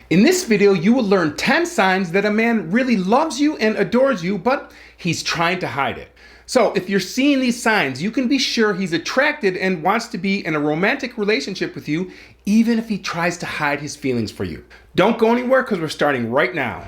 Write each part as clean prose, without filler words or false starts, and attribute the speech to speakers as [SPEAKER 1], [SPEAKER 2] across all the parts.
[SPEAKER 1] In this video, you will learn 10 signs that a man really loves you and adores you, but he's trying to hide it. So if you're seeing these signs, you can be sure he's attracted and wants to be in a romantic relationship with you, even if he tries to hide his feelings for you. Don't go anywhere because we're starting right now.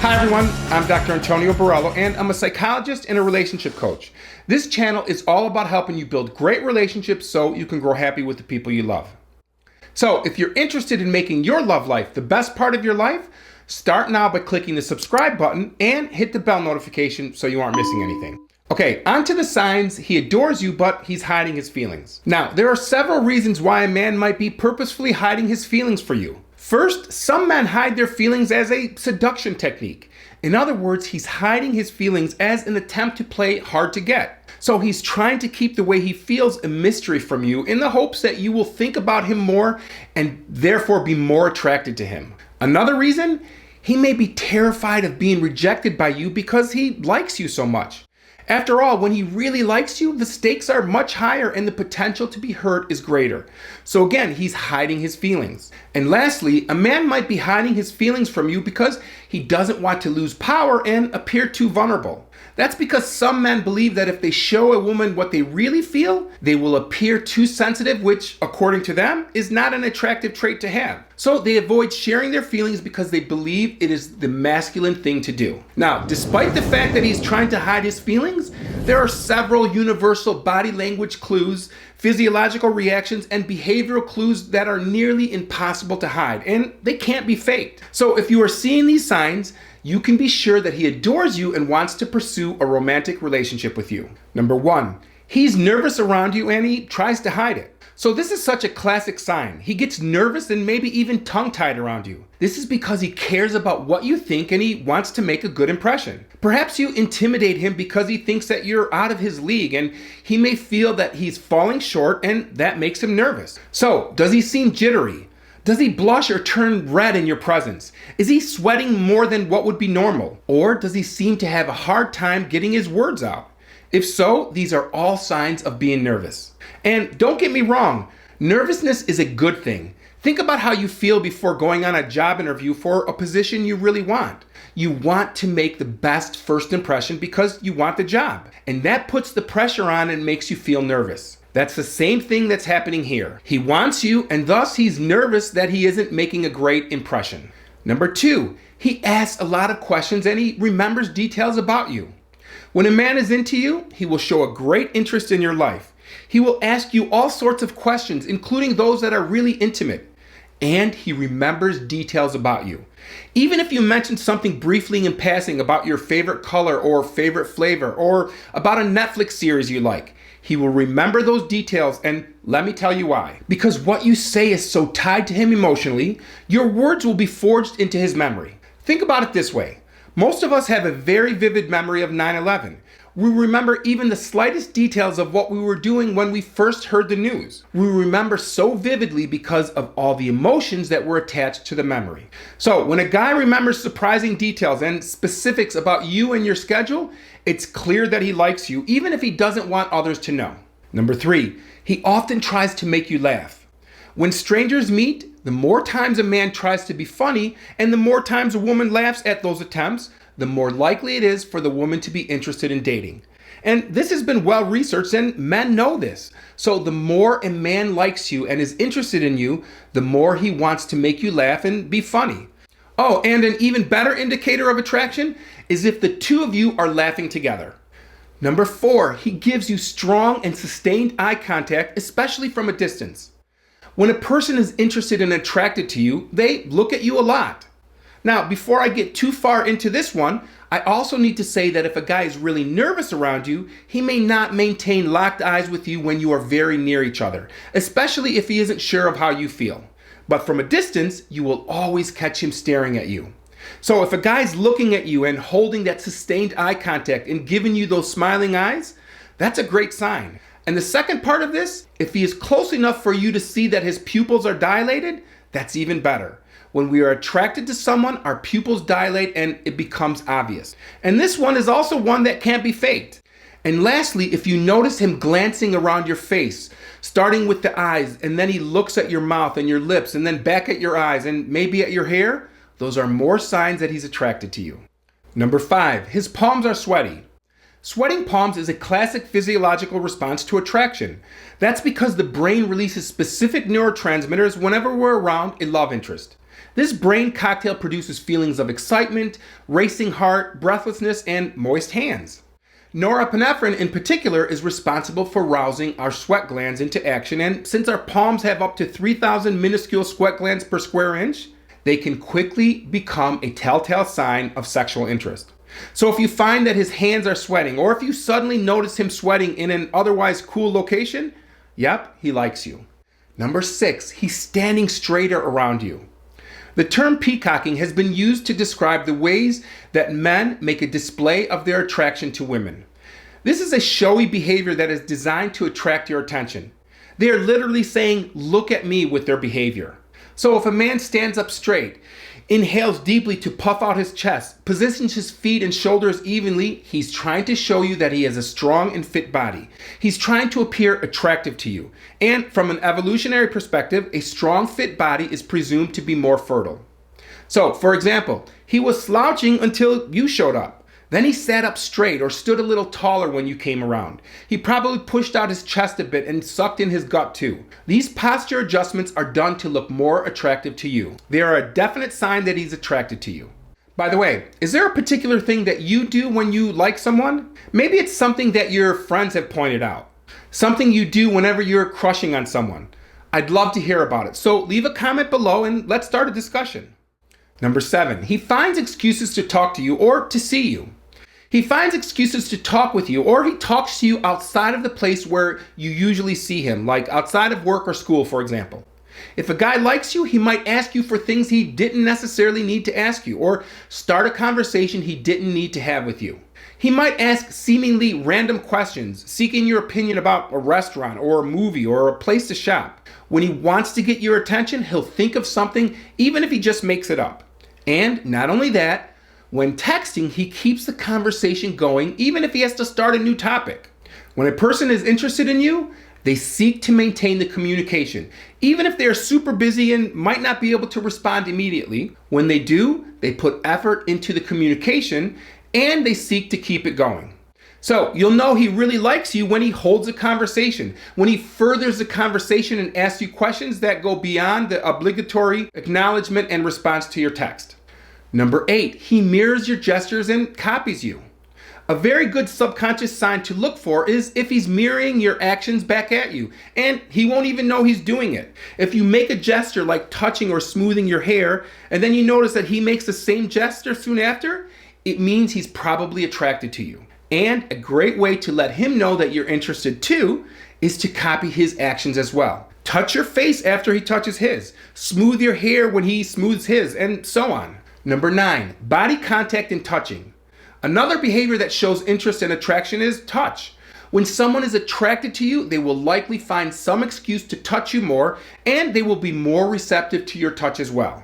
[SPEAKER 1] Hi everyone, I'm Dr. Antonio Borrello and I'm a psychologist and a relationship coach. This channel is all about helping you build great relationships so you can grow happy with the people you love. So if you're interested in making your love life the best part of your life, start now by clicking the subscribe button and hit the bell notification so you aren't missing anything. Okay, on to the signs. He adores you, but he's hiding his feelings. Now, there are several reasons why a man might be purposefully hiding his feelings for you. First, some men hide their feelings as a seduction technique. In other words, he's hiding his feelings as an attempt to play hard to get. So he's trying to keep the way he feels a mystery from you in the hopes that you will think about him more and therefore be more attracted to him. Another reason, he may be terrified of being rejected by you because he likes you so much. After all, when he really likes you, the stakes are much higher and the potential to be hurt is greater. So again, he's hiding his feelings. And lastly, a man might be hiding his feelings from you because he doesn't want to lose power and appear too vulnerable. That's because some men believe that if they show a woman what they really feel, they will appear too sensitive, which, according to them, is not an attractive trait to have. So they avoid sharing their feelings because they believe it is the masculine thing to do. Now, despite the fact that he's trying to hide his feelings, there are several universal body language clues, physiological reactions, and behavioral clues that are nearly impossible to hide, and they can't be faked. So if you are seeing these signs, you can be sure that he adores you and wants to pursue a romantic relationship with you. Number 1, he's nervous around you and he tries to hide it. So this is such a classic sign. He gets nervous and maybe even tongue-tied around you. This is because he cares about what you think and he wants to make a good impression. Perhaps you intimidate him because he thinks that you're out of his league and he may feel that he's falling short and that makes him nervous. So, does he seem jittery? Does he blush or turn red in your presence? Is he sweating more than what would be normal? Or does he seem to have a hard time getting his words out? If so, these are all signs of being nervous. And don't get me wrong, nervousness is a good thing. Think about how you feel before going on a job interview for a position you really want. You want to make the best first impression because you want the job. And that puts the pressure on and makes you feel nervous. That's the same thing that's happening here. He wants you, and thus he's nervous that he isn't making a great impression. Number 2, he asks a lot of questions and he remembers details about you. When a man is into you, he will show a great interest in your life. He will ask you all sorts of questions, including those that are really intimate. And he remembers details about you. Even if you mention something briefly in passing about your favorite color or favorite flavor or about a Netflix series you like, he will remember those details, and let me tell you why. Because what you say is so tied to him emotionally, your words will be forged into his memory. Think about it this way. Most of us have a very vivid memory of 9/11. We remember even the slightest details of what we were doing when we first heard the news. We remember so vividly because of all the emotions that were attached to the memory. So when a guy remembers surprising details and specifics about you and your schedule, it's clear that he likes you, even if he doesn't want others to know. Number 3, he often tries to make you laugh. When strangers meet, the more times a man tries to be funny and the more times a woman laughs at those attempts, the more likely it is for the woman to be interested in dating. And this has been well researched and men know this. So the more a man likes you and is interested in you, the more he wants to make you laugh and be funny. Oh, and an even better indicator of attraction is if the two of you are laughing together. Number 4, he gives you strong and sustained eye contact, especially from a distance. When a person is interested and attracted to you, they look at you a lot. Now, before I get too far into this one, I also need to say that if a guy is really nervous around you, he may not maintain locked eyes with you when you are very near each other, especially if he isn't sure of how you feel. But from a distance, you will always catch him staring at you. So if a guy's looking at you and holding that sustained eye contact and giving you those smiling eyes, that's a great sign. And the second part of this, if he is close enough for you to see that his pupils are dilated, that's even better. When we are attracted to someone, our pupils dilate and it becomes obvious. And this one is also one that can't be faked. And lastly, if you notice him glancing around your face, starting with the eyes, and then he looks at your mouth and your lips, and then back at your eyes and maybe at your hair, those are more signs that he's attracted to you. Number 5, his palms are sweaty. Sweating palms is a classic physiological response to attraction. That's because the brain releases specific neurotransmitters whenever we're around a love interest. This brain cocktail produces feelings of excitement, racing heart, breathlessness, and moist hands. Norepinephrine in particular is responsible for rousing our sweat glands into action, and since our palms have up to 3,000 minuscule sweat glands per square inch, they can quickly become a telltale sign of sexual interest. So if you find that his hands are sweating, or if you suddenly notice him sweating in an otherwise cool location, yep, he likes you. Number 6, he's standing straighter around you. The term peacocking has been used to describe the ways that men make a display of their attraction to women. This is a showy behavior that is designed to attract your attention. They are literally saying, "Look at me," with their behavior. So if a man stands up straight, inhales deeply to puff out his chest, positions his feet and shoulders evenly, he's trying to show you that he has a strong and fit body. He's trying to appear attractive to you. And from an evolutionary perspective, a strong, fit body is presumed to be more fertile. So, for example, he was slouching until you showed up. Then he sat up straight or stood a little taller when you came around. He probably pushed out his chest a bit and sucked in his gut too. These posture adjustments are done to look more attractive to you. They are a definite sign that he's attracted to you. By the way, is there a particular thing that you do when you like someone? Maybe it's something that your friends have pointed out. Something you do whenever you're crushing on someone. I'd love to hear about it. So leave a comment below and let's start a discussion. Number 7, he finds excuses to talk to you or to see you. He finds excuses to talk with you, or he talks to you outside of the place where you usually see him, like outside of work or school, for example. If a guy likes you, he might ask you for things he didn't necessarily need to ask you, or start a conversation he didn't need to have with you. He might ask seemingly random questions, seeking your opinion about a restaurant or a movie or a place to shop. When he wants to get your attention, he'll think of something, even if he just makes it up. And not only that, when texting, he keeps the conversation going, even if he has to start a new topic. When a person is interested in you, they seek to maintain the communication. Even if they are super busy and might not be able to respond immediately, when they do, they put effort into the communication and they seek to keep it going. So you'll know he really likes you when he holds a conversation, when he furthers the conversation and asks you questions that go beyond the obligatory acknowledgement and response to your text. Number 8, he mirrors your gestures and copies you. A very good subconscious sign to look for is if he's mirroring your actions back at you, and he won't even know he's doing it. If you make a gesture like touching or smoothing your hair, and then you notice that he makes the same gesture soon after, it means he's probably attracted to you. And a great way to let him know that you're interested too is to copy his actions as well. Touch your face after he touches his, smooth your hair when he smooths his, and so on. Number 9, body contact and touching. Another behavior that shows interest and attraction is touch. When someone is attracted to you, they will likely find some excuse to touch you more, and they will be more receptive to your touch as well.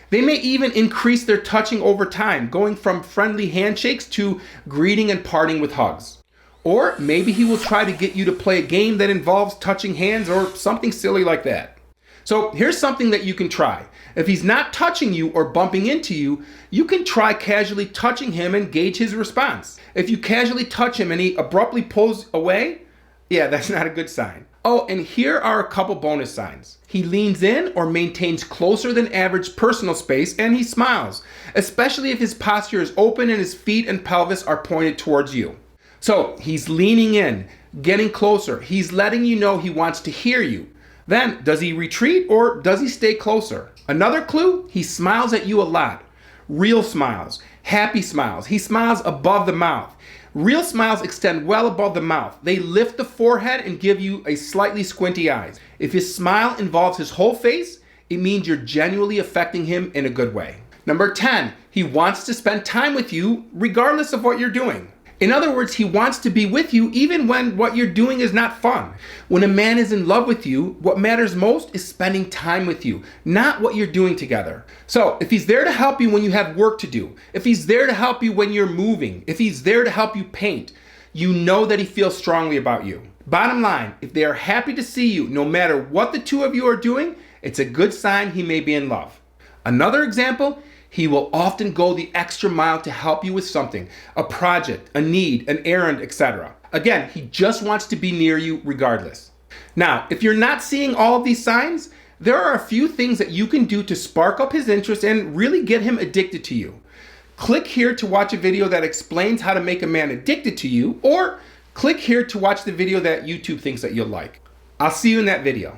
[SPEAKER 1] They may even increase their touching over time, going from friendly handshakes to greeting and parting with hugs. Or maybe he will try to get you to play a game that involves touching hands or something silly like that. So here's something that you can try. If he's not touching you or bumping into you, you can try casually touching him and gauge his response. If you casually touch him and he abruptly pulls away, yeah, that's not a good sign. Oh, and here are a couple bonus signs. He leans in or maintains closer than average personal space, and he smiles, especially if his posture is open and his feet and pelvis are pointed towards you. So he's leaning in, getting closer. He's letting you know he wants to hear you. Then, does he retreat or does he stay closer? Another clue, he smiles at you a lot. Real smiles, happy smiles. He smiles above the mouth. Real smiles extend well above the mouth. They lift the forehead and give you a slightly squinty eyes. If his smile involves his whole face, it means you're genuinely affecting him in a good way. Number 10, he wants to spend time with you regardless of what you're doing. In other words, he wants to be with you even when what you're doing is not fun. When a man is in love with you, what matters most is spending time with you, not what you're doing together. So if he's there to help you when you have work to do, if he's there to help you when you're moving, if he's there to help you paint, you know that he feels strongly about you. Bottom line, if they are happy to see you, no matter what the two of you are doing, it's a good sign he may be in love. Another example, he will often go the extra mile to help you with something, a project, a need, an errand, etc. Again, he just wants to be near you regardless. Now, if you're not seeing all of these signs, there are a few things that you can do to spark up his interest and really get him addicted to you. Click here to watch a video that explains how to make a man addicted to you, or click here to watch the video that YouTube thinks that you'll like. I'll see you in that video.